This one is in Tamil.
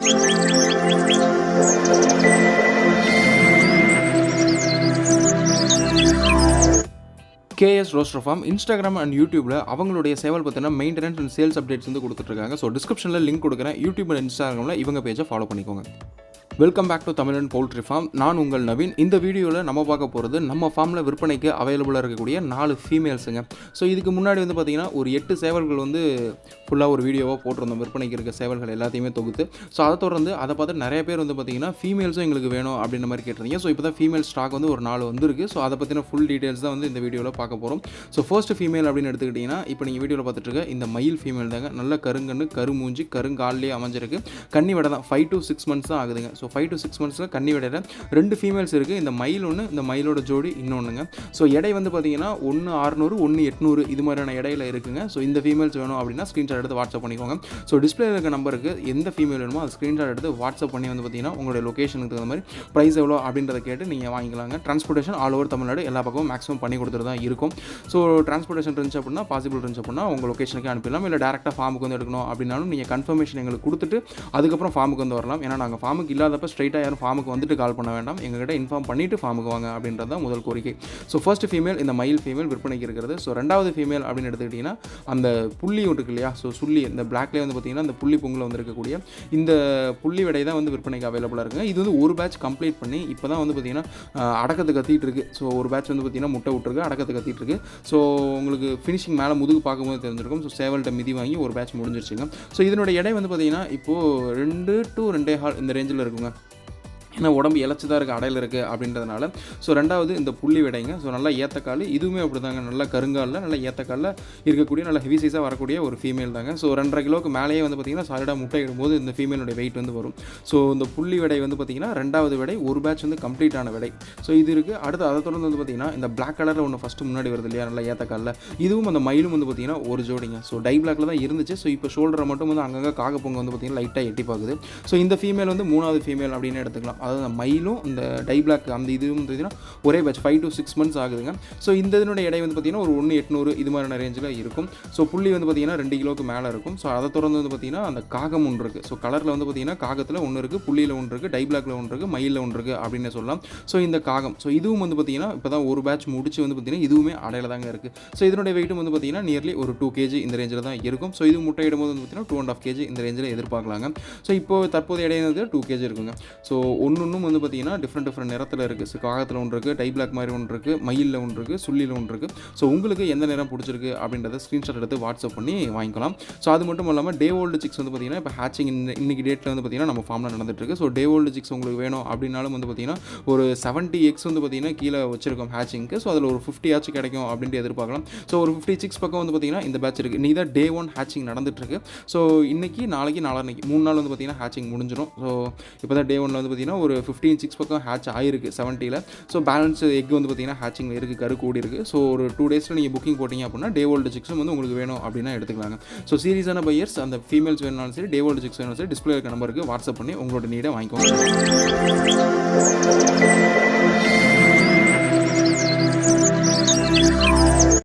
KS Roaster Farm Instagram and YouTubeல அவங்களுடைய சேவல் பத்தின மெயின்டெனன்ஸ் அண்ட் சேல்ஸ் அப்டேட்ஸ் வந்து கொடுத்துட்டு இருக்காங்க. ஸோ டிஸ்கிரிப்ஷன்ல லிங்க் கொடுக்குறேன். யூடியூப் அண்ட் இன்ஸ்டாகிராமில் இவங்க பேஜை ஃபாலோ பண்ணிக்கோங்க. வெல்கம் பேக் டு தமிழன் பவுல்ட்ரி ஃபார்ம். நான் உங்கள் நவீன். இந்த வீடியோவில் நம்ம பார்க்க போகிறது நம்ம ஃபார்மில் விற்பனைக்கு அவைலபிளாக இருக்கக்கூடிய 4 ஃபீமேல்ஸுங்க. ஸோ இதுக்கு முன்னாடி வந்து பார்த்திங்கன்னா ஒரு 8 சேவல்கள் வந்து ஃபுல்லாக ஒரு வீடியோவாக போட்டிருந்தோம். விற்பனைக்கு இருக்க சேவல்கள் எல்லாத்தையுமே தொகுத்து. ஸோ அதை தொடர்ந்து அதை பார்த்து நிறைய பேர் வந்து பார்த்திங்கன்னா ஃபீமேல்ஸும் எங்களுக்கு வேணும் அப்படின்ற மாதிரி கேட்டிருந்தீங்க. ஸோ இப்போ தான் ஃபீமேல் ஸ்டாக் வந்து ஒரு 4 வந்துருக்கு. ஸோ அதை பற்றின ஃபுல் டீட்டெயில்ஸ் தான் வந்து இந்த வீடியோவில் பார்க்க போகிறோம். ஸோ ஃபர்ஸ்ட் ஃபீமேல் அப்படின்னு எடுத்துக்கிட்டிங்கன்னா இப்போ நீங்கள் வீடியோவில் பார்த்துட்டு இருக்க இந்த மயில் ஃபீமேல் தாங்க. நல்ல கருங்கண்ணு கருமூஞ்சி கருங்கால்லேயே அமைஞ்சிருக்கு. கன்னி விட தான் 5 to 6 months தான் ஆகுதுங்க. ஸோ 5 to 6 months கன்னி விடையில 2 ஃபீமேல்ஸ் இருக்குது. இந்த மயில் ஒன்று, இந்த மயிலோட ஜோடி இன்னொன்றுங்க. ஸோ எடை வந்து பார்த்தீங்கன்னா 1 600 1 800 இது மாதிரியான இடையில இருக்குங்க. ஸோ இந்த ஃபீமேல்ஸ் வேணும் அப்படின்னா ஸ்க்ரீன்ஷாட் எடுத்து வாட்ஸ்அப் பண்ணிக்கோங்க. ஸோ டிஸ்பிளேல இருக்க நம்பருக்கு எந்த ஃபீமேல் வேணுமோ அது ஸ்க்ரீன்ஷாட் எடுத்து வாட்ஸ்அப் பண்ணி வந்து பார்த்தீங்கன்னா உங்களுடைய லொக்கேஷனுக்கு தகுந்த மாதிரி ப்ரைஸ் எவ்வளோ அப்படின்றத கேட்டு நீங்கள் வாங்கிக்கலாங்க. டிரான்ஸ்போர்ட்டேஷன் ஆல் ஓவர் தமிழ்நாடு எல்லா பக்கமும் மேக்ஸிமம் பண்ணி கொடுத்துட்டு தான் இருக்கும். ஸோ டிரான்ஸ்போர்ட்டேஷன் இருந்துச்சு அப்படின்னா பாசிபிள் இருந்துச்சு அப்படின்னா உங்கள் லொக்கேஷனுக்கு அனுப்பிடலாம். இல்லை டேரெக்டாக ஃபார்முக்கு வந்து எடுக்கணும் அப்படின்னாலும் நீங்கள் கன்ஃபர்மேஷன் எங்களுக்கு கொடுத்துட்டு அதுக்கப்புறம் ஃபார்முக்கு வந்து வரலாம். ஏன்னா நாங்கள் ஃபார்முக்கு இல்லாதப்ப ஸ்ட்ரைட்டாக யாரும் ஃபார்முக்கு வந்துட்டு கால் பண்ண வேண்டாம். எங்ககிட்ட இன்ஃபார்ம் பண்ணிவிட்டு ஃபார்முக்கு வாங்க அப்படின்றது தான் முதல் கோரிக்கை. ஸோ ஃபர்ஸ்ட் ஃபீமேல் இந்த மயில் ஃபீமேல் விற்பனைக்கு இருக்கிறது. ஸோ ரெண்டாவது ஃபீமேல் அப்படின்னு எடுத்துக்கிட்டிங்கன்னா அந்த புள்ளி ஒன்று இருக்கு இல்லையா, ஸோ சுள்ளி இந்த பிளாக்லேயே வந்து பார்த்திங்கன்னா அந்த புள்ளி பொங்கல் வந்து இருக்கக்கூடிய இந்த புள்ளி விடை தான் வந்து விற்பனைக்கு அவைலபிளாக இருக்குங்க. இது வந்து ஒரு பேட்ச் கம்ப்ளீட் பண்ணி இப்போ தான் வந்து பார்த்திங்கன்னா அடக்கத்து கத்திட்டு இருக்குது. ஸோ ஒரு பேட்ச் வந்து பார்த்திங்கன்னா முட்டை விட்டுருக்கு, அடக்கத்து கத்திட்டு இருக்குது. ஸோ உங்களுக்கு ஃபினிஷிங் மேலே முதுகு பார்க்கும்போது தெரிஞ்சிருக்கும். ஸோ சேவல்கிட்ட மிதி வாங்கி ஒரு பேட்ச் முடிஞ்சிருச்சுங்க. ஸோ இதனோட எடை வந்து பார்த்திங்கன்னா இப்போது 2 to 2.5 இந்த ரேஞ்சில் இருக்குங்க. ஏன்னா உடம்பு இலச்சி தான் இருக்குது, அடையில் இருக்குது அப்படின்றதுனால. ஸோ ரெண்டாவது இந்த புள்ளி விடைங்க. ஸோ நல்லா ஏற்றக்கால், இதுவுமே அப்படி தாங்க. நல்லா கருங்காலில் நல்லா ஏற்றக்காலில் இருக்கக்கூடிய நல்ல ஹெவி சைஸாக வரக்கூடிய ஒரு ஃபீமேல் தாங்க. ஸோ 2.5 கிலோக்கு மேலேயே வந்து பார்த்திங்கன்னா சாலிடாக முட்டை இடும்போது இந்த ஃபீமேலோட வெயிட் வந்து வரும். ஸோ இந்த புள்ளி விடை வந்து பார்த்திங்கன்னா ரெண்டாவது விடை, ஒரு பேட்ச் வந்து கம்ப்ளீட்டான விடை. ஸோ இது இருக்குது. அடுத்து அதை தொடர்ந்து வந்து பார்த்திங்கன்னா இந்த பிளாக் கலரில் ஒன்று ஃபஸ்ட்டு முன்னாடி வருது இல்லையா, நல்லா ஏற்றக்காலில், இதுவும் அந்த மயிலும் வந்து பார்த்திங்கன்னா ஒரு ஜோடிங்க. ஸோ டை பிளாக்கில் தான் இருந்துச்சு. ஸோ இப்போ ஷோல்டரை மட்டும் வந்து அங்கங்கே காகப்பொங்க வந்து பார்த்திங்கன்னா லைட்டாக எட்டி பார்க்குது. ஸோ இந்த ஃபீமேல் வந்து 3வது ஃபீமேல் அப்படின்னு எடுத்துக்கலாம். அதாவது மயிலும் இந்த டை பிளாக் அந்த இதுவும் பார்த்தீங்கன்னா ஒரே பேட்ச் 5 to 6 months ஆகுதுங்க. ஸோ இந்த இதனுடைய எடை வந்து பார்த்தீங்கன்னா ஒரு 1 800 இது மாதிரியான ரேஞ்சில் இருக்கும். ஸோ புள்ளி வந்து பார்த்தீங்கன்னா 2 கிலோக்கு மேலே இருக்கும். ஸோ அதை தொடர்ந்து வந்து பார்த்தீங்கன்னா அந்த காகம் ஒன்று இருக்குது. ஸோ கலரில் வந்து பார்த்தீங்கன்னா காகத்தில் ஒன்று இருக்குது, புள்ளியில் ஒன்று இருக்குது, டை பிளாக்ல ஒன்று இருக்குது, மயிலில் ஒன்று இருக்குது அப்படின்னு சொல்லலாம். ஸோ இந்த காகம், ஸோ இதுவும் வந்து பார்த்தீங்கன்னா இப்போ தான் ஒரு பேட்ச் முடிச்சு வந்து பார்த்தீங்கன்னா இதுவுமே அடையில தாங்க இருக்குது. ஸோ இதனுடைய வெயிட்டும் வந்து பார்த்தீங்கன்னா நியர்லி ஒரு 2 kg இந்த ரேஞ்சில் தான் இருக்கும். ஸோ இது முட்டை இடும்போது வந்து பார்த்தீங்கன்னா 2.5 kg இந்த ரேஞ்சில் எதிர்பார்க்கலாங்க. ஸோ இப்போ தற்போது இடையினது 2 kg இருக்குங்க. ஸோ ஒன்றும் வந்து பார்த்தீங்கன்னா டிஃப்ரெண்ட் நிறத்தில் இருக்குது. ஸோ காகத்தில் ஒன்று இருக்குது, டை பிளாக் மாதிரி ஒன்று இருக்குது, மயிலில் ஒன்று இருக்குது, சுள்ளியில் ஒன்று இருக்குது. ஸோ உங்களுக்கு எந்த நிறம் பிடிச்சிருக்கு அப்படின்றத ஸ்க்ரீன்ஷாட் எடுத்து வாட்ஸ்அப் பண்ணி வாங்கிக்கலாம். ஸோ அது மட்டும் இல்லாமல் டே ஓல்டு சிக்ஸ் வந்து பார்த்திங்கன்னா இப்போ ஹேச்சிங் இன்னைக்கு டேட்டில் வந்து பார்த்திங்கன்னா நம்ம ஃபார்மில் நடந்துட்டுருக்கு. ஸோ டே ஓல்டு சிக்ஸ் உங்களுக்கு வேணும் அப்படின்னாலும் வந்து பார்த்திங்கன்னா ஒரு 70 eggs வந்து பார்த்திங்கன்னா கீழே வச்சிருக்கோம் ஹேச்சிங்க்கு. ஸோ அதில் ஒரு 50 ஆச்சு கிடைக்கும் அப்படின்ட்டு எதிர்பார்க்கலாம். ஸோ ஒரு 50 chicks பக்கம் வந்து பார்த்திங்கன்னா இந்த பேட்ச் இருக்குது. நீ தான் டே 1 ஹேச்சிங் நடந்துட்டுருக்கு. ஸோ இன்றைக்கி நாளைக்கு நாளான்னைக்கு 3 நாள் வந்து பார்த்திங்கன்னா ஹேச்சிங் முடிஞ்சிடும். ஸோ இப்போ தான் டே 1 வந்து பார்த்திங்கன்னா ஒரு 15 chicks பக்கம் ஹேட்ச் ஆயிருக்கு 70ல். ஸோ பேலன்ஸ் எக் வந்து பார்த்திங்கன்னா ஹேச்சிங்கில் இருக்குது, கரு கூடி இருக்குது. ஸோ ஒரு 2 daysல நீங்கள் புக்கிங் போட்டிங்க அப்படின்னா டே ஓல்டு சிக்ஸும் வந்து உங்களுக்கு வேணும் அப்படின்னா எடுத்துக்கலாங்க. ஸோ சீரியஸான பையர்ஸ் அந்த ஃபீமேல்ஸ் வேணுனாலும் சரி, டே ஓல்டு சிக்ஸ் வேணும் சரி, டிஸ்பிளே இருக்க நம்பருக்கு வாட்ஸ்அப் பண்ணி உங்களோட நீடை வாங்கிக்கோங்க.